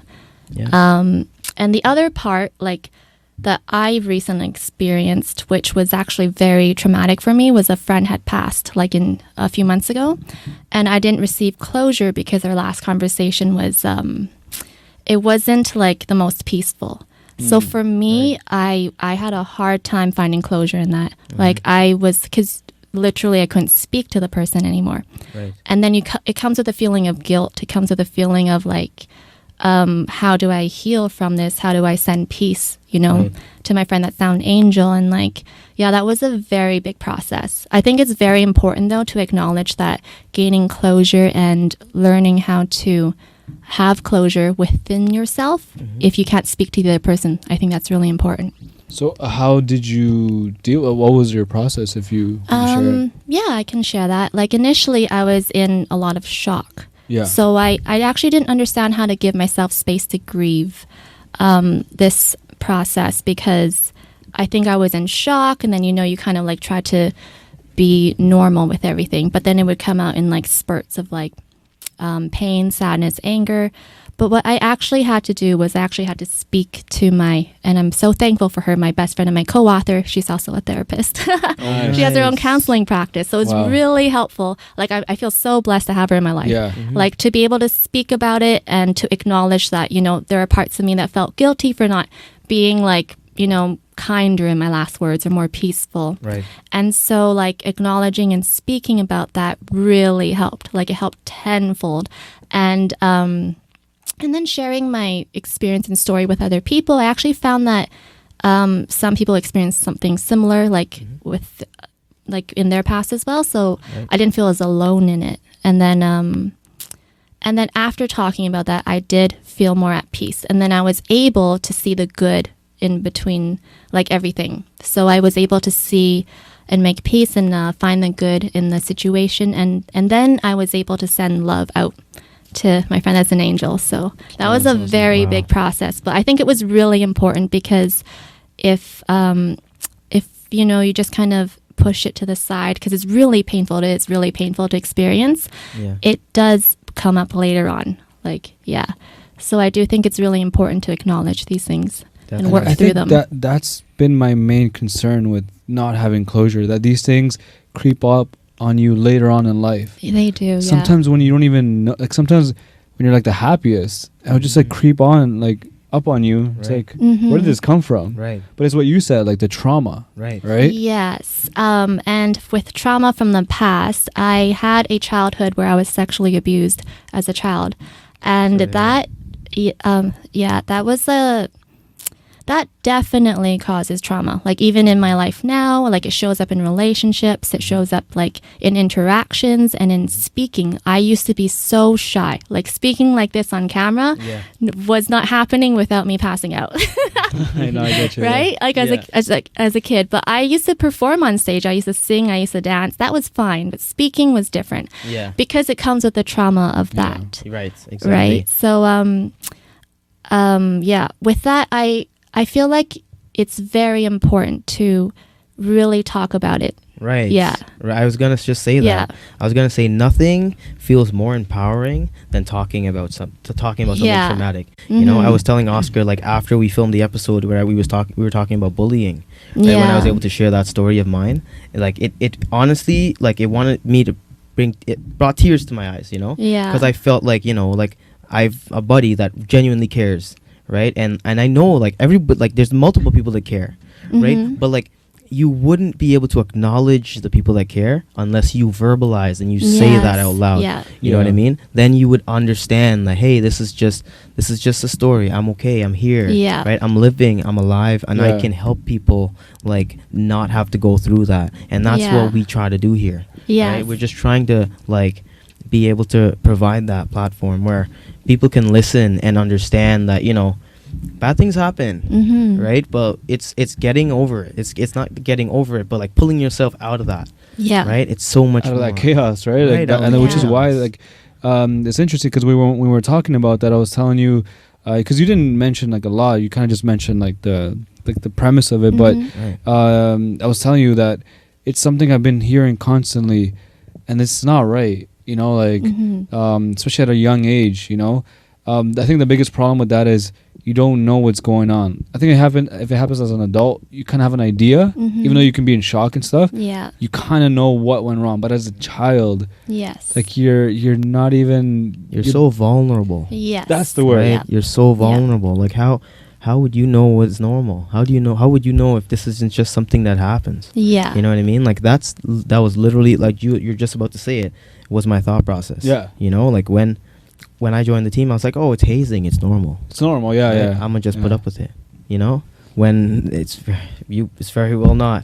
Yeah. And the other part, like, that I recently experienced, which was actually very traumatic for me, was a friend had passed like in a few months ago, and I didn't receive closure because our last conversation was it wasn't like the most peaceful. So for me, I had a hard time finding closure in that. Like because literally I couldn't speak to the person anymore. Right. And then it comes with a feeling of guilt. It comes with a feeling of like, how do I heal from this? How do I send peace, you know, to my friend that's now an angel? And like, yeah, that was a very big process. I think it's very important though to acknowledge that gaining closure and learning how to have closure within yourself, if you can't speak to the other person, I think that's really important. So how did you deal? What was your process, if you can share it? Yeah, I can share that. Like initially I was in a lot of shock. Yeah. So I actually didn't understand how to give myself space to grieve this process, because I think I was in shock, and then, you know, you kind of like try to be normal with everything, but then it would come out in like spurts of like pain, sadness, anger. But what I actually had to do was I actually had to speak to and I'm so thankful for her, my best friend and my co-author. She's also a therapist. She has her own counseling practice. So it's really helpful. Like I feel so blessed to have her in my life. Yeah. Like to be able to speak about it and to acknowledge that, you know, there are parts of me that felt guilty for not being like, you know, kinder in my last words or more peaceful. Right. And so like acknowledging and speaking about that really helped. Like it helped tenfold. And then sharing my experience and story with other people, I actually found that some people experienced something similar, like with like in their past as well. So I didn't feel as alone in it. And then after talking about that, I did feel more at peace. And then I was able to see the good in between, like everything. So I was able to see and make peace and find the good in the situation. And then I was able to send love out to my friend as an angel. So that was a very big process, but I think it was really important, because if you know, you just kind of push it to the side, because it's really painful to experience, it does come up later on. Like, yeah. So I do think it's really important to acknowledge these things and work through them. That's been my main concern with not having closure, that these things creep up on you later on in life. They do. Sometimes when you don't even know, like sometimes when you're like the happiest, it'll just like creep on, like up on you. It's like, where did this come from? Right. But it's what you said, like the trauma. Right. Yes. And with trauma from the past, I had a childhood where I was sexually abused as a child, and that that definitely causes trauma. Like even in my life now, like it shows up in relationships, it shows up like in interactions and in speaking. I used to be so shy. Like speaking like this on camera was not happening without me passing out. I know, I get you. Right? Like as a kid. But I used to perform on stage. I used to sing, I used to dance. That was fine. But speaking was different. Yeah. Because it comes with the trauma of that. Right. Exactly. Right. So with that, I feel like it's very important to really talk about it. Right. Yeah. Right. I was going to just say that. Yeah. I was going to say nothing feels more empowering than talking about something traumatic. You know, I was telling Oscar, like after we filmed the episode where we were talking about bullying, right? When I was able to share that story of mine, like it honestly, like it brought tears to my eyes, you know? Yeah. Because I felt like, you know, like I've a buddy that genuinely cares. Right. And I know like everybody, like there's multiple people that care. Right. But like you wouldn't be able to acknowledge the people that care unless you verbalize and you say that out loud. You know what I mean? Then you would understand that, hey, this is just a story. I'm okay. I'm here. Right. I'm living. I'm alive. And I can help people like not have to go through that. And that's what we try to do here. Right? We're just trying to like be able to provide that platform where people can listen and understand that, you know, bad things happen, Mm-hmm. right? But it's getting over it. It's not getting over it, but like pulling yourself out of that, Yeah. right? It's so much out of more. that chaos, right? Right, Like out of and the which is chaos. why like it's interesting because when we were talking about that, I was telling you because you didn't mention like a lot. You kind of just mentioned like the premise of it, but Mhm. Right. I was telling you that it's something I've been hearing constantly, and it's not right. You know, like Mhm. especially at a young age. You know, I think the biggest problem with that is you don't know what's going on. I think if it happens as an adult, you kind of have an idea, Mhm. even though you can be in shock and stuff. Yeah. You kind of know what went wrong, but as a child, Yes. like you're not even You're so vulnerable. Yes. That's the word. Right? Yeah. You're so vulnerable. Like how would you know what's normal? How would you know if this isn't just something that happens? Yeah. You know what I mean? Like that was literally like you're just about to say it was my thought process. Yeah. You know, like when I joined the team, I was like, oh, it's hazing, it's normal. It's normal. Yeah, Right? yeah. I'm gonna just put Yeah. up with it. You know, when it's very well not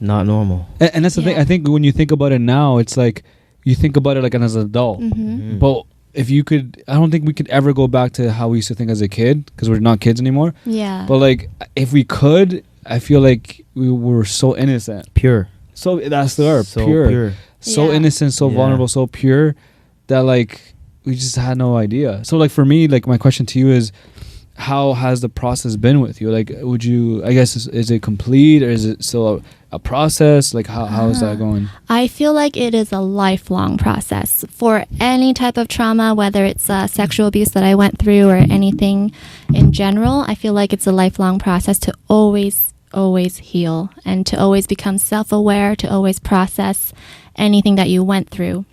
normal. And that's the thing. Yeah. I think when you think about it now, it's like you think about it like as an adult. Mm-hmm. Mhm. But if you could, I don't think we could ever go back to how we used to think as a kid because we're not kids anymore. Yeah. But like, if we could, I feel like we were so innocent. Pure. So that's the word, So pure. So Yeah. innocent, so Yeah. vulnerable, so pure that like we just had no idea. So like for me, like my question to you is, how has the process been with you? Like, would you? I guess is it complete or is it still a process? Like how is that going? I feel like it is a lifelong process for any type of trauma, whether it's sexual abuse that I went through or anything in general. I feel like it's a lifelong process to always heal and to always become self-aware, to always process anything that you went through.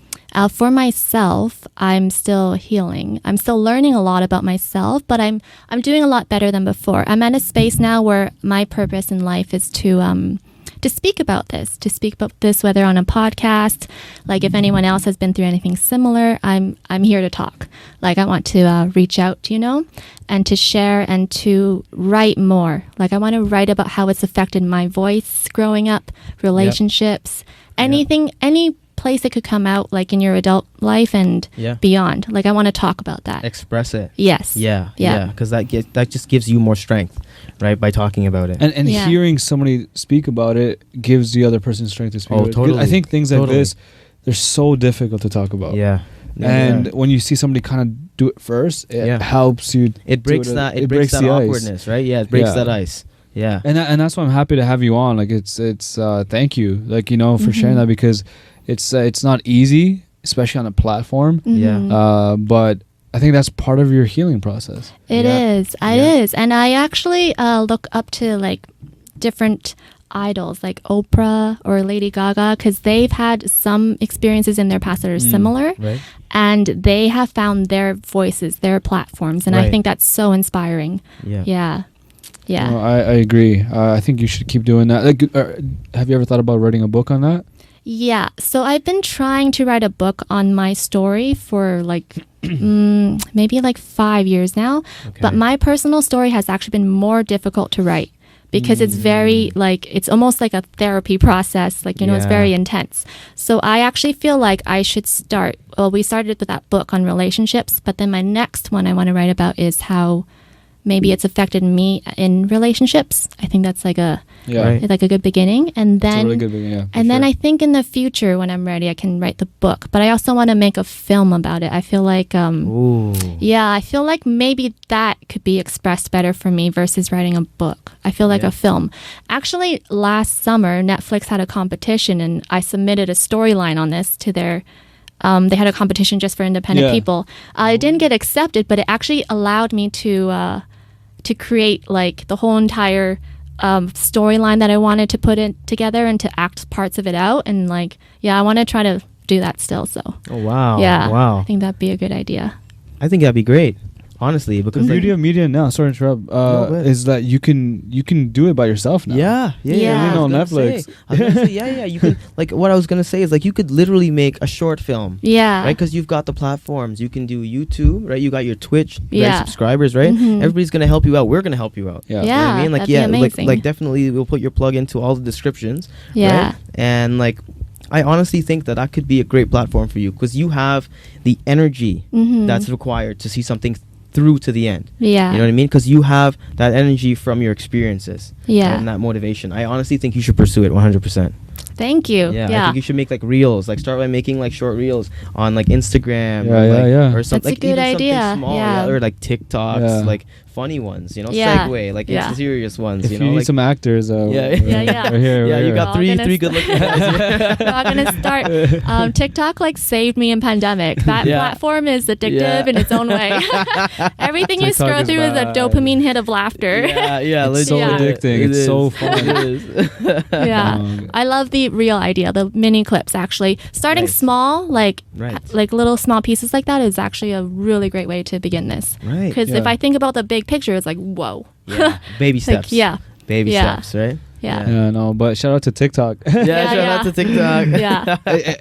For myself, I'm still healing. I'm still learning a lot about myself, but I'm doing a lot better than before. I'm at a space now where my purpose in life is to speak about this, whether on a podcast, like if anyone else has been through anything similar, I'm here to talk. Like I want to reach out, and to share and to write more. Like I want to write about how it's affected my voice growing up, relationships, anything, any place it could come out, like in your adult life and Yeah. beyond. Like I want to talk about that. Express it. Yes. Yeah. Yeah. Because that just gives you more strength, right? By talking about it. And Yeah. hearing somebody speak about it gives the other person strength to speak Oh, about it. totally. I think things like Totally. this, they're so difficult to talk about. yeah. And Yeah. when you see somebody kind of do it first, it Yeah. helps you. it breaks do that it breaks that the ice. awkwardness, right? Yeah, it breaks Yeah. that ice. Yeah. And that's why I'm happy to have you on. Like it's thank you, like for sharing Mhm. that because it's not easy, especially on a platform. Yeah. Mhm. But I think that's part of your healing process. It Yeah. is. Yeah. It is. And I actually look up to like different idols like Oprah or Lady Gaga because they've had some experiences in their past that are similar Right. and they have found their voices, their platforms. And I Right. think that's so inspiring. Yeah. Yeah. Yeah. No, I agree. I think you should keep doing that. Like, have you ever thought about writing a book on that? Yeah. So I've been trying to write a book on my story for like maybe like 5 years now. Okay. But my personal story has actually been more difficult to write because it's very like it's almost like a therapy process. Like, it's Yeah. very intense. So I actually feel like I should start. Well, we started with that book on relationships, but then my next one I want to write about is how maybe it's affected me in relationships. I think that's like a Yeah, Right. a good beginning. And it's a then really good beginning. Yeah, for and then sure. I think in the future, when I'm ready, I can write the book. But I also want to make a film about it. I feel like, Ooh. yeah, I feel like maybe that could be expressed better for me versus writing a book. I feel like Yeah. a film. Actually, last summer, Netflix had a competition, and I submitted a storyline on this to their. They had a competition just for independent Yeah. people. It didn't get accepted, but it actually allowed me to create like the whole entire storyline that I wanted to put it together and to act parts of it out. And like, yeah, I want to try to do that still. So Oh wow. yeah, Wow. I think that'd be a good idea. I think that'd be great. Honestly, The because beauty of media now, sorry to interrupt, go ahead. is that you can do it by yourself now. Yeah. Yeah. I was On gonna Netflix. say- I was gonna say, yeah. You can like what I was gonna say is like you could literally make a short film. Yeah. Right, because you've got the platforms. You can do YouTube, right? You got your Twitch, right? Yeah. Subscribers, right? Mhm. Everybody's gonna help you out. We're gonna help you out. Yeah. You know what I Yeah, mean? Like, that'd be yeah, amazing. like definitely, we'll put your plug into all the descriptions. Yeah. Right? And like, I honestly think that could be a great platform for you because you have the energy Mhm. that's required to see something through to the end. Yeah. You know what I mean? Because you have that energy from your experiences. Yeah. And that motivation. I honestly think you should pursue it 100%. Thank you. Yeah, I Yeah. think you should make like reels. Like start by making like short reels on like Instagram. Yeah, or, yeah, like, yeah. Or something. That's a like, good even idea. Something small, Yeah. or like TikToks, Yeah. like funny ones. You know, Yeah. segue, like Yeah. serious ones. If You you know, need like some actors, Yeah. Yeah. We're here. yeah, we're you here. got We're all three gonna good looking guys. We're all gonna start. TikTok like saved me in pandemic. That Yeah. platform is addictive Yeah. in its own way. Everything you TikTok scroll is through is a bad. dopamine hit of laughter. Yeah, It's so Yeah. addicting. It It's is. so fun. It is. Yeah. I love the reel idea, the mini clips actually. Starting Right. small, like Right. like little small pieces like that is actually a really great way to begin this. Right. Because Yeah. if I think about the big picture, it's like, whoa. Yeah. Baby steps. Like, yeah. Baby Yeah. steps, right? Yeah. Yeah, no, but shout out to TikTok. Yeah, Yeah, shout out yeah. to TikTok. Yeah.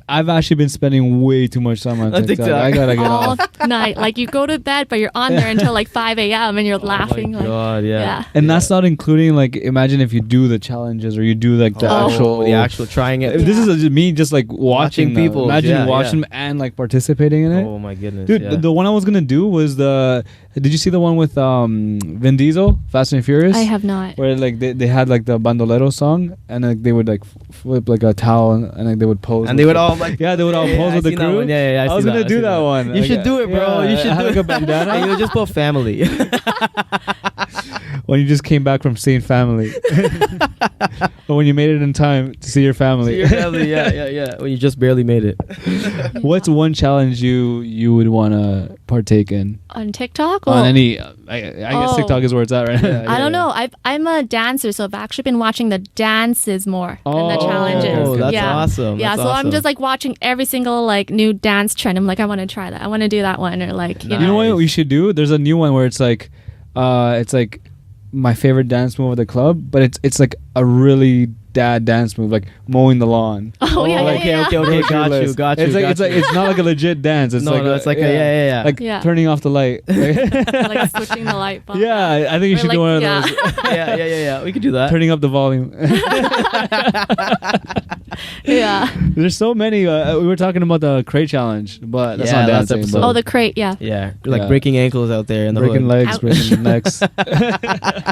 I've actually been spending way too much time on On TikTok. TikTok. I gotta get All off. night. Like you go to bed, but you're on there until like 5 a.m. and you're laughing. Oh my God, yeah. Yeah. And that's not including like imagine if you do the challenges or you do like the Oh. actual the actual trying it. If this is just me just like watching them. people, Imagine yeah, watching yeah. them and like participating in it. Oh my goodness, Dude, yeah. the one I was gonna do was did you see the one with Vin Diesel, Fast and Furious? I have not. Where like they had like the Bandolero song and like they would like flip like a towel and like they would pose. And with they would the- all like yeah, they would all Yeah, pose I with the seen that crew. one. Yeah, I see was gonna that, do see that one. You Like, should do it, bro. yeah, You should have, do like it. a bandana. And you just put family. When you just came back from seeing family, or when you made it in time to see your family. Your family, yeah. When you just barely made it. What's one challenge you would want to partake in On TikTok? on Well, any? I guess Oh. TikTok is where it's at right now. Yeah. I don't know. I'm a dancer, so I've actually been watching the dances more than the Oh, challenges. Oh, that's yeah. awesome. Yeah, That's so I'm awesome. just like watching every single like new dance trend. I'm like, I want to try that. I want to do that one, or like, you Nice. You know know. what we should do? There's a new one where it's like my favorite dance move of the club, but it's like a really dad dance move, like mowing the lawn. Oh yeah, okay, yeah, yeah. okay. Got you. It's like it's like it's not like a legit dance. It's No, like no, it's like a yeah. like Yeah. turning off the light. Like switching the light bulb. Yeah, I think you Or should like, do one of yeah. those. yeah. We could do that. Turning up the volume. Yeah. There's so many. We were talking about the crate challenge, but that's Yeah, not last dancing. episode. but Oh, the crate. Yeah. Yeah, like Yeah. breaking ankles out there in the breaking hood. legs, Ouch. breaking necks.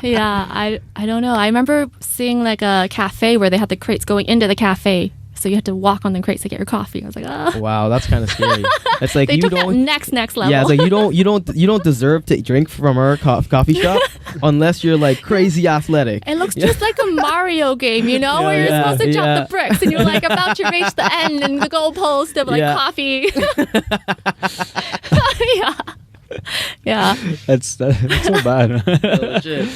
Yeah. I don't know. I remember seeing like a cafe where they had the crates going into the cafe, so you had to walk on the crates to get your coffee. I was like, ah. Wow, that's kind of scary. It's like They you took that don't. next level. Yeah, it's like you don't deserve to drink from our coffee shop unless you're like crazy athletic. It looks just like a Mario game, you know, where you're Yeah, supposed to jump yeah. the bricks and you're like about to reach the end and the goalpost of like Yeah. coffee. Yeah. Yeah. That's so bad. Legit.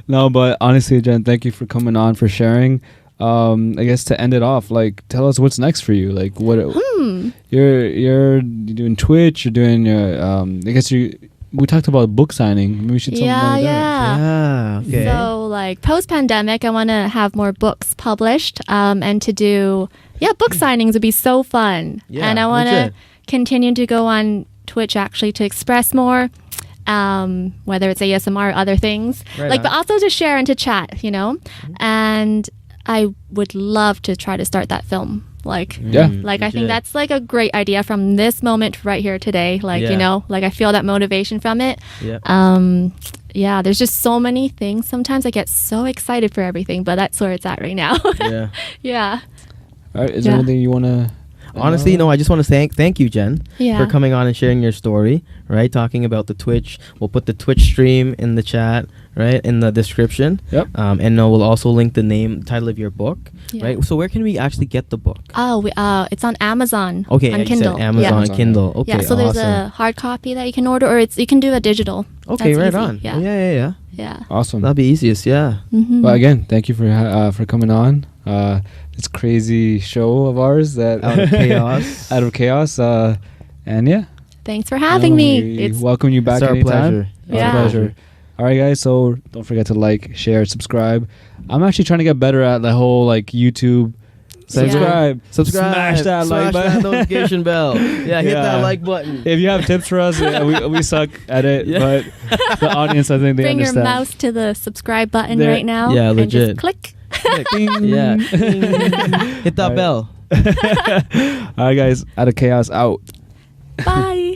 No, but honestly, Jen, thank you for coming on, for sharing. I guess to end it off, like, tell us what's next for you. Like, what you're doing Twitch. You're doing your. I guess we talked about book signing. Maybe we should something Yeah, like that. yeah. Yeah. Okay. So, like, post-pandemic, I want to have more books published, and to do, book signings would be so fun. Yeah, And I want to legit. continue to go on Twitch, actually, to express more, whether it's ASMR or other things. Right like, on. but also to share and to chat, you know? And I would love to try to start that film. Like, Yeah. like I think legit. that's like a great idea from this moment right here today. Like, Yeah. you know, like I feel that motivation from it. Yeah. Yeah, there's just so many things. Sometimes I get so excited for everything, but that's where it's at right now. Yeah. Yeah. All right. Is there Yeah. anything you want to? Honestly, no, I just want to thank you, Jen, Yeah. for coming on and sharing your story, right? Talking about the Twitch. We'll put the Twitch stream in the chat, right? In the description. Yep. And we'll also link the title of your book, Yeah. right? So where can we actually get the book? Oh, it's on Amazon. Okay, on yeah, you said Kindle. Amazon, Yeah. Kindle. Okay, Yeah, so there's awesome. a hard copy that you can order, or you can do a digital. Okay, That's right easy. on. Yeah. Yeah. Yeah. Awesome. That'll be easiest, yeah. Mm-hmm. Well, again, thank you for coming on. This crazy show of ours that Out of chaos. out of chaos. And yeah, Thanks for having me. We It's welcome you back It's our anytime. pleasure. It's Yeah. our pleasure. All right, guys. So don't forget to like, share, subscribe. I'm actually trying to get better at the whole like YouTube. Subscribe, smash that like button, notification bell. Yeah, hit Yeah. that like button. If you have tips for us, we suck at it, Yeah. but the audience, I think they bring your understand. mouse to the subscribe button There- right now. Yeah, and legit. just click. Ding. Yeah. Hit that All right. bell. All right, guys. Out of chaos, out. Bye.